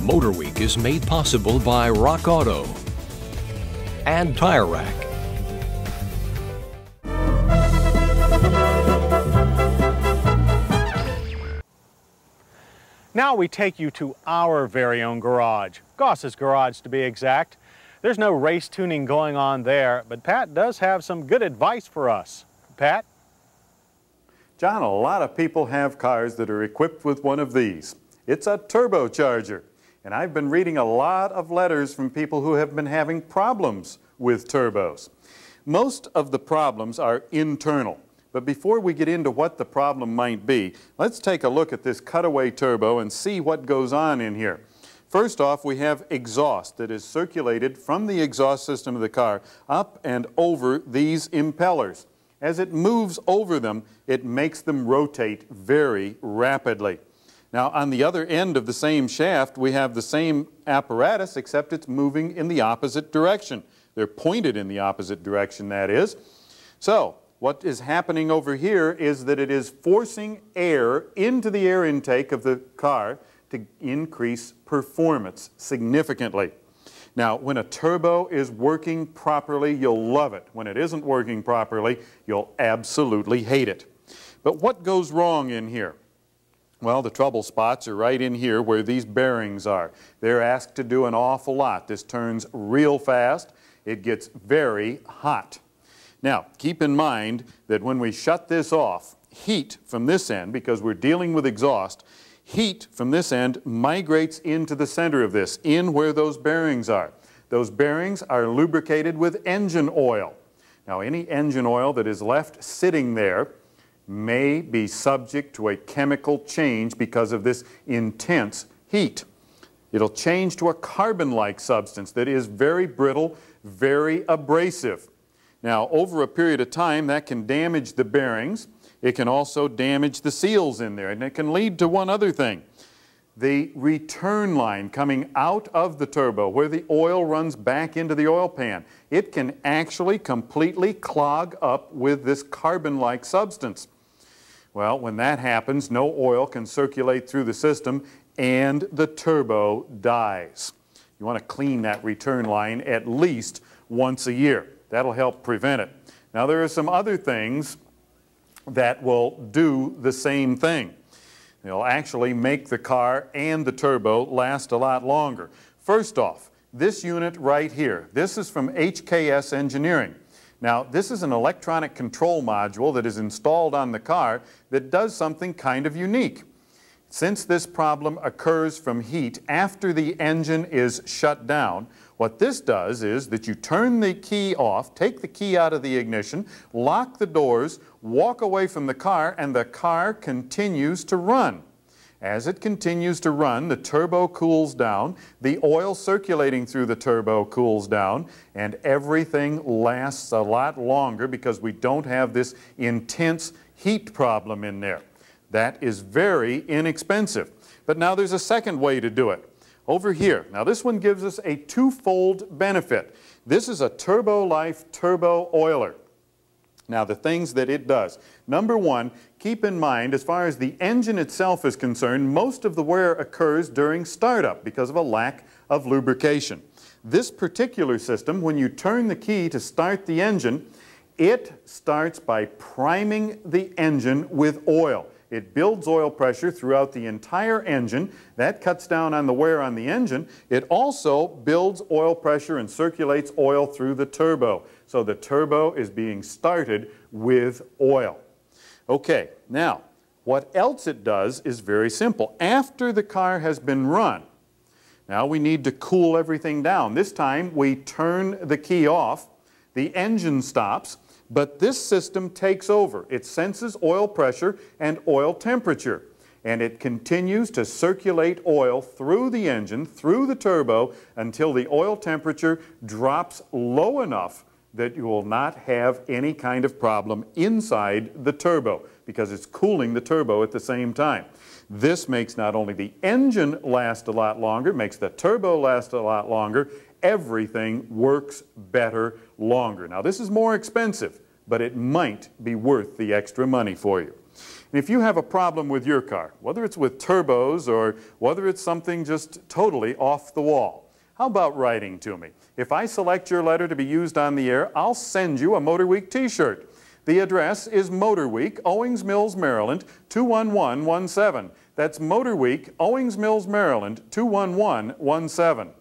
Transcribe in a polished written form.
MotorWeek is made possible by Rock Auto and Tire Rack. Now we take you to our very own garage, Goss's garage to be exact. There's no race tuning going on there, but Pat does have some good advice for us. Pat? John, a lot of people have cars that are equipped with one of these. It's a turbocharger. And I've been reading a lot of letters from people who have been having problems with turbos. Most of the problems are internal. But before we get into what the problem might be, let's take a look at this cutaway turbo and see what goes on in here. First off, we have exhaust that is circulated from the exhaust system of the car up and over these impellers. As it moves over them, it makes them rotate very rapidly. Now, on the other end of the same shaft, we have the same apparatus, except it's moving in the opposite direction. They're pointed in the opposite direction, that is. So, what is happening over here is that it is forcing air into the air intake of the car to increase performance significantly. Now, when a turbo is working properly, you'll love it. When it isn't working properly, you'll absolutely hate it. But what goes wrong in here? Well, the trouble spots are right in here where these bearings are. They're asked to do an awful lot. This turns real fast. It gets very hot. Now, keep in mind that when we shut this off, heat from this end, because we're dealing with exhaust, heat from this end migrates into the center of this, in where those bearings are. Those bearings are lubricated with engine oil. Now, any engine oil that is left sitting there may be subject to a chemical change because of this intense heat. It'll change to a carbon-like substance that is very brittle, very abrasive. Now, over a period of time, that can damage the bearings. It can also damage the seals in there, and it can lead to one other thing. The return line coming out of the turbo, where the oil runs back into the oil pan, it can actually completely clog up with this carbon-like substance. Well, when that happens, no oil can circulate through the system, and the turbo dies. You want to clean that return line at least once a year. That'll help prevent it. Now, there are some other things that will do the same thing. They'll actually make the car and the turbo last a lot longer. First off, this unit right here, this is from HKS Engineering. Now, this is an electronic control module that is installed on the car that does something kind of unique. Since this problem occurs from heat after the engine is shut down, what this does is that you turn the key off, take the key out of the ignition, lock the doors, walk away from the car, and the car continues to run. As it continues to run, the turbo cools down, the oil circulating through the turbo cools down, and everything lasts a lot longer because we don't have this intense heat problem in there. That is very inexpensive. But now there's a second way to do it. Over here, now this one gives us a twofold benefit. This is a TurboLife Turbo Oiler. Now, the things that it does. Number one, keep in mind, as far as the engine itself is concerned, most of the wear occurs during startup because of a lack of lubrication. This particular system, when you turn the key to start the engine, it starts by priming the engine with oil. It builds oil pressure throughout the entire engine. That cuts down on the wear on the engine. It also builds oil pressure and circulates oil through the turbo. So the turbo is being started with oil. Okay, now, what else it does is very simple. After the car has been run, now we need to cool everything down. This time we turn the key off, the engine stops, but this system takes over. It senses oil pressure and oil temperature, and it continues to circulate oil through the engine, through the turbo, until the oil temperature drops low enough that you will not have any kind of problem inside the turbo because it's cooling the turbo at the same time. This makes not only the engine last a lot longer, makes the turbo last a lot longer, everything works better longer. Now, this is more expensive, but it might be worth the extra money for you. And if you have a problem with your car, whether it's with turbos or whether it's something just totally off the wall, how about writing to me? If I select your letter to be used on the air, I'll send you a MotorWeek t-shirt. The address is MotorWeek, Owings Mills, Maryland, 21117. That's MotorWeek, Owings Mills, Maryland, 21117.